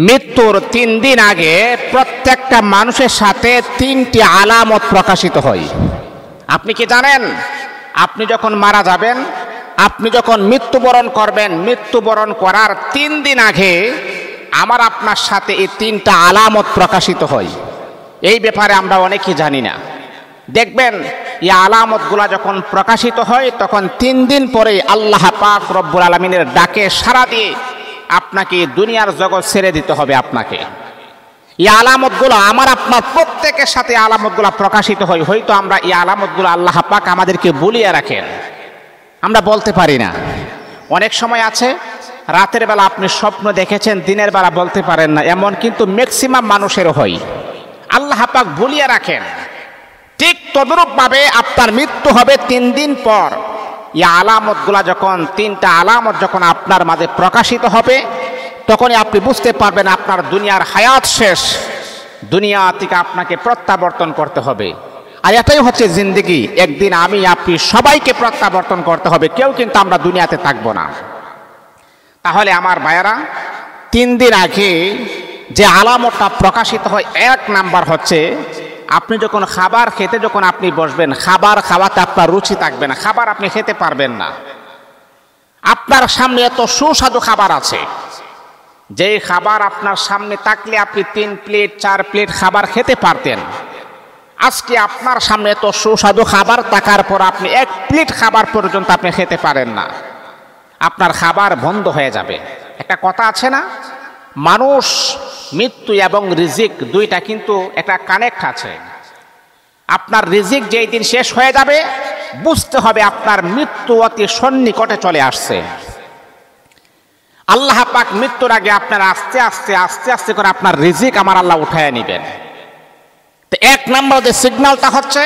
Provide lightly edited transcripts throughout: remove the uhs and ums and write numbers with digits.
মৃত্যুর 3 দিন আগে প্রত্যেকটা মানুষের সাথে 3টি আলামত প্রকাশিত হয়। আপনি কি জানেন? আপনি যখন মারা যাবেন, আপনি যখন মৃত্যুবরণ করবেন, মৃত্যুবরণ করার 3 দিন আগে আমার আপনার সাথে এই 3টা আলামত প্রকাশিত হয়। এই ব্যাপারে আমরা অনেকেই জানি না। দেখবেন এই আলামতগুলা যখন প্রকাশিত হয় তখন 3 দিন পরে আল্লাহ পাক রব্বুল আলামিনের ডাকে সাড়া দিয়ে আপনাকে দুনিয়ার জগৎ ছেড়ে দিতে হবে। আপনাকে এই আলামতগুলো আমার আপনার প্রত্যেকের সাথে আলামতগুলো প্রকাশিত হয়। হয়তো আমরা এই আলামতগুলো আল্লাহ পাক আমাদেরকে বলিয়ে রাখেন, আমরা বলতে পারি না। অনেক সময় আছে রাতের বেলা আপনি স্বপ্ন দেখেছেন, দিনের বেলা বলতে পারেন না, এমন কিন্তু ম্যাক্সিমাম মানুষেরও হয়। আল্লাহ পাক বলিয়ে রাখেন। ঠিক তদ্রূপভাবে আপনার মৃত্যু হবে 3 দিন পর। এই আলামতগুলা যখন 3টা আলামত যখন আপনার মাঝে প্রকাশিত হবে তখনই আপনি বুঝতে পারবেন আপনার দুনিয়ার হায়াত শেষ, দুনিয়া থেকে আপনাকে প্রত্যাবর্তন করতে হবে। আর এটাই হচ্ছে জিন্দেগি। একদিন আমি আপনি সবাইকে প্রত্যাবর্তন করতে হবে, কেউ কিন্তু আমরা দুনিয়াতে থাকবো না। তাহলে আমার ভাইয়েরা, 3 দিন আগে যে আলামতটা প্রকাশিত হয়, 1 নাম্বার হচ্ছে আপনি যখন খাবার খেতে যখন আপনি বসবেন, খাবার খাওয়াতে আপনার রুচি থাকবে না, খাবার আপনি খেতে পারবেন না। আপনার সামনে এত সুস্বাদু খাবার আছে, যেই খাবার আপনার সামনে থাকলে আপনি 3 প্লেট 4 প্লেট খাবার খেতে পারতেন। আজকে আপনার সামনে এত সুস্বাদু খাবার থাকার পর আপনি 1 প্লেট খাবার পর্যন্ত আপনি খেতে পারেন না, আপনার খাবার বন্ধ হয়ে যাবে। একটা কথা আছে না, মানুষ, মৃত্যু এবং রিজিক দুইটা কিন্তু একটা কানেক্ট আছে। আপনার রিজিক যেই দিন শেষ হয়ে যাবে বুঝতে হবে আপনার মৃত্যু অতি সন্নিকটে চলে আসছে। আল্লাহ পাক মৃত্যুর আগে আপনার আস্তে আস্তে আস্তে আস্তে করে আপনার রিজিক আমার আল্লাহ উঠায় নেবেন। তো 1 নম্বর যে সিগন্যালটা হচ্ছে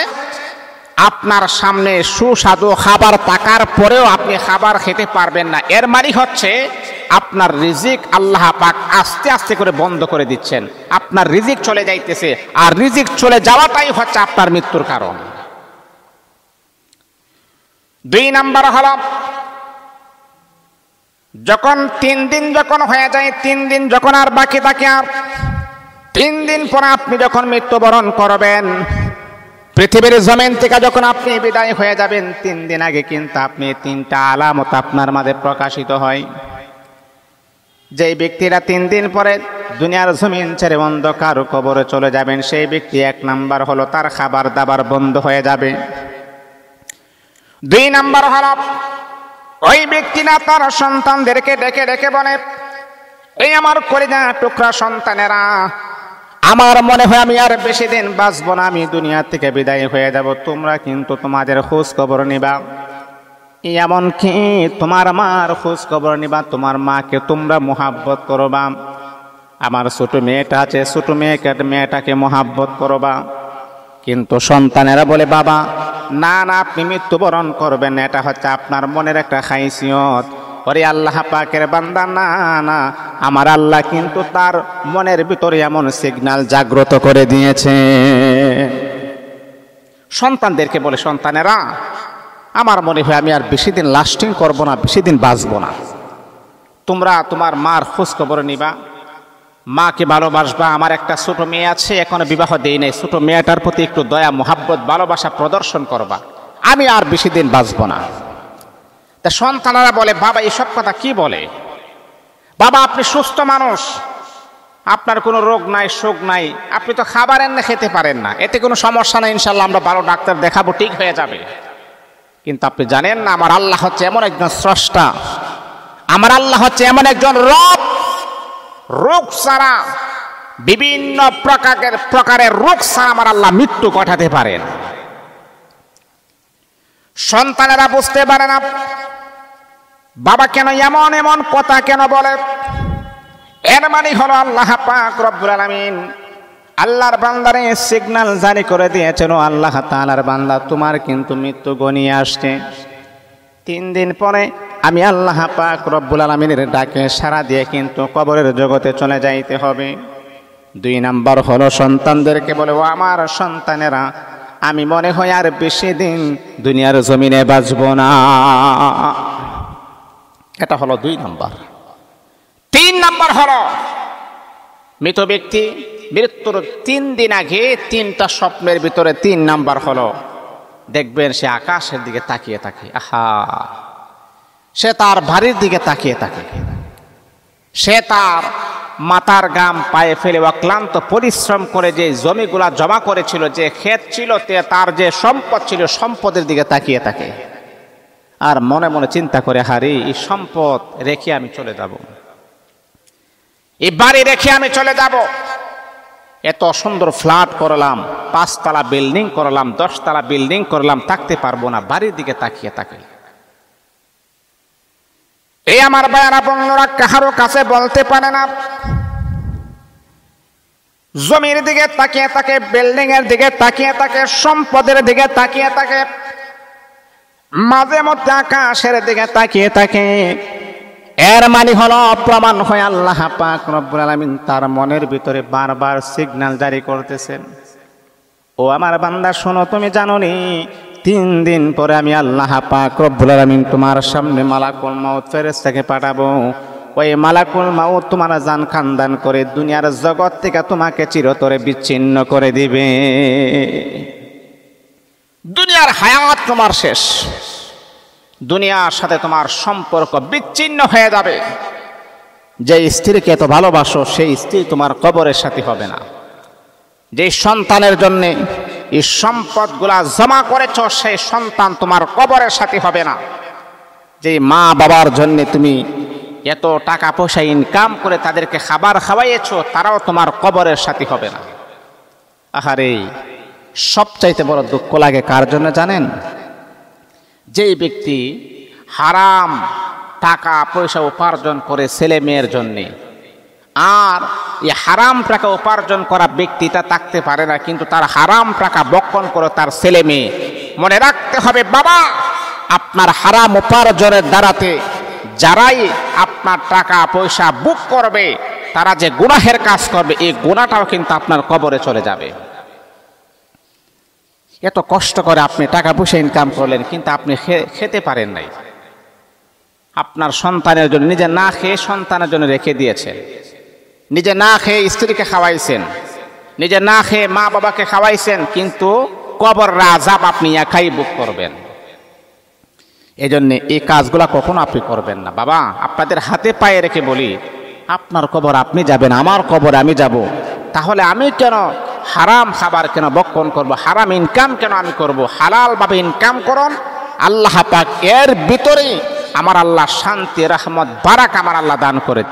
আপনার সামনে সুস্বাদু খাবার থাকার পরেও আপনি খাবার খেতে পারবেন না, এর মানে হচ্ছে আপনার রিজিক আল্লাহ পাক আস্তে আস্তে করে বন্ধ করে দিচ্ছেন, আপনার রিজিক চলে যাইতেছে। আর রিজিক চলে যাওয়াটাই হচ্ছে আপনার মৃত্যুর কারণ। 2 নাম্বার হলো যখন 3 দিন যখন হয়ে যায়, 3 দিন যখন আর বাকি থাকে, আর 3 দিন পরে আপনি যখন মৃত্যুবরণ করবেন, পৃথিবীর জমিন থেকে যখন আপনি বিদায় হয়ে যাবেন, 3 দিন আগে কিন্তু আপনি 3টা আলামত আপনার মাঝে প্রকাশিত হয়। যেই ব্যক্তিরা 3 দিন পরে দুনিয়ার জমিন ছেড়ে অন্ধকার কবরে চলে যাবেন, সেই ব্যক্তি 1 নাম্বার হলো তার খাবার দাবার বন্ধ হয়ে যাবে। 2 নাম্বার হলো ওই ব্যক্তি না তার সন্তানদেরকে ডেকে ডেকে বলে, এই আমার কলিজা টুকরা সন্তানেরা, আমার মনে হয় আমি আর বেশি দিন বাঁচবো না, আমি দুনিয়া থেকে বিদায় হয়ে যাব, তোমরা কিন্তু তোমাদের খোঁজ খবর নিবা। এমনকি তোমার মার খোঁজ খবর নিবা, তোমার মাকে তোমরা মোহাব্বত করবা। আমার ছোট মেয়েটা আছে, ছোট মেয়েটাকে মোহাব্বত করবা। কিন্তু সন্তানেরা বলে, বাবা না না, আপনি মৃত্যুবরণ করবেন, এটা হচ্ছে আপনার মনের একটা খাইসিয়ত। ওরে আল্লাহ পাকের বান্দা, না না, আমার আল্লাহ কিন্তু তার মনের ভিতরে এমন সিগন্যাল জাগ্রত করে দিয়েছে। সন্তানদেরকে বলে, সন্তানেরা আমার মনে হয় আমি আর বেশি দিন লাস্টিং করব না, বেশি দিন বাঁচবো না, তোমরা তোমার মার খোঁজ খবর নিবা, মাকে ভালোবাসবা। আমার একটা ছোট মেয়ে আছে, এখনো বিবাহ দেই নাই, ছোট মেয়েটার প্রতি একটু দয়া মোহাব্বত ভালোবাসা প্রদর্শন করবা, আমি আর বেশি দিন বাঁচবো না। তা সন্তানেরা বলে, বাবা এসব কথা কি বলে? বাবা আপনি সুস্থ মানুষ, আপনার কোনো রোগ নাই, শোক নাই, আপনি তো খাবার এনে খেতে পারেন না, এতে কোনো সমস্যা নাই, ইনশাল্লাহ আমরা ভালো ডাক্তার দেখাবো, ঠিক হয়ে যাবে। কিন্তু আপনি জানেন না, আমার আল্লাহ হচ্ছে এমন একজন স্রষ্টা, আমার আল্লাহ হচ্ছে এমন একজন রব, রোগ ছাড়া, বিভিন্ন প্রকারের রোগ ছাড়া আমার আল্লাহ মৃত্যু ঘটাতে পারেন। সন্তানেরা বুঝতে পারে না বাবা কেন এমন এমন কথা কেন বলে। এর মানে হলো আল্লাহ পাক রব্বুল আলামিন আল্লাহর বান্দারে সিগন্যাল জারি করে দিয়েছেন, আল্লাহ তাআলার বান্দা তোমার কিন্তু মৃত্যু ঘনিয়ে আসছে। 3 দিন পরে আমি আল্লাহ পাক রব্বুল আলামিনের ডাকে সাড়া দিয়ে কিন্তু কবরের জগতে চলে যাইতে হবে। 2 নাম্বার হলো সন্তানদেরকে বলে, ও আমার সন্তানেরা, আমি মনে হয় আর বেশি দিন দুনিয়ার জমিনে বাঁচব না। এটা হলো 2 নাম্বার। 3 নাম্বার হলো মৃত ব্যক্তি মৃত্যুর 3 দিন আগে 3টা স্বপ্নের ভিতরে 3 নাম্বার হলো, দেখবেন সে আকাশের দিকে তাকিয়ে থাকে, আহা, সে তার বাড়ির দিকে তাকিয়ে থাকে, সে তার মাথার ঘাম পায়ে ফেলে অক্লান্ত পরিশ্রম করে যে জমিগুলা জমা করেছিল, যে ক্ষেত ছিল, তার যে সম্পদ ছিল, সম্পদের দিকে তাকিয়ে থাকে আর মনে মনে চিন্তা করে, হারি, এই সম্পদ রেখে আমি চলে যাব, এই বাড়ি রেখে আমি চলে যাব, এত সুন্দর ফ্ল্যাট করলাম, 5 তলা বিল্ডিং করলাম, 10 তলা বিল্ডিং করলাম, থাকতে পারবো না, বাড়ির দিকে তাকিয়ে থাকে। এই আমার ভাইয়েরা বন্ধুরা, কাহারো কাছে বলতে পারে না, জমির দিকে তাকিয়ে থাকে, বিল্ডিং এর দিকে তাকিয়ে থাকে, সম্পদের দিকে তাকিয়ে থাকে, মাঝে মধ্যে আকাশের দিকে তাকিয়ে থাকে। এর মানে হলো, প্রমাণ হয় আল্লাহ পাক রব্বুল আলামিন তার মনের ভিতরে বারবার সিগন্যাল জারি করতেছেন, ও আমার বান্দা শোনো, তুমি জানো নি 3 দিন পরে আমি আল্লাহ পাক রব্বুল আলামিন তোমার সামনে মালাকুল মাউত ফেরেশতাকে পাঠাবো। ওই মালাকুল মাউত তোমার জান খানদান করে দুনিয়ার জগৎ থেকে তোমাকে চিরতরে বিচ্ছিন্ন করে দিবে। দুনিয়ার হায়াত তোমার শেষ, দুনিয়ার সাথে তোমার সম্পর্ক বিচ্ছিন্ন হয়ে যাবে। যে স্ত্রীকে এত ভালোবাসো, সেই স্ত্রী তোমার কবরের সাথী হবে না। যে সন্তানের জন্য এই সম্পদগুলা জমা করেছ, সেই সন্তান তোমার কবরের সাথী হবে না। যে মা বাবার জন্য তুমি এত টাকা পয়সা ইনকাম করে তাদেরকে খাবার খাওয়াইয়েছ, তারাও তোমার কবরের সাথী হবে না। আহারে, সবচাইতে বড় দুঃখ লাগে কার জন্য জানেন? যেই ব্যক্তি হারাম টাকা পয়সা উপার্জন করে ছেলে মেয়ের জন্যে, আর এই হারাম টাকা উপার্জন করা ব্যক্তিটা থাকতে পারে না, কিন্তু তার হারাম টাকা বক্ষণ করে তার ছেলে মেয়ে। মনে রাখতে হবে বাবা, আপনার হারাম উপার্জনের দ্বারাতে যারাই আপনার টাকা পয়সা বুক করবে, তারা যে গুনাহের কাজ করবে, এই গুনাহটাও কিন্তু আপনার কবরে চলে যাবে। এত কষ্ট করে আপনি টাকা পয়সা ইনকাম করলেন, কিন্তু আপনি খেতে পারেন নাই। আপনার সন্তানের জন্য নিজে না খেয়ে সন্তানের জন্য রেখে দিয়েছেন, নিজে না খেয়ে স্ত্রীকে খাওয়াইছেন, নিজে না খেয়ে মা বাবাকে খাওয়াইছেন, কিন্তু কবর আযাব আপনি একাই বুক করবেন। এই জন্যে এই কাজগুলা কখনো আপনি করবেন না। বাবা, আপনাদের হাতে পায়ে রেখে বলি, আপনার কবর আপনি যাবেন, আমার কবর আমি যাব। তাহলে আমি কেন হারাম খাবার কেন বক্ষণ করব, হারাম ইনকাম কেন আমি করব? হালাল ভাবে ইনকাম করুন, আল্লাহ পাক এর ভিতরেই আমার আল্লাহ শান্তি, রহমত, বারাক আমার আল্লাহ দান করে।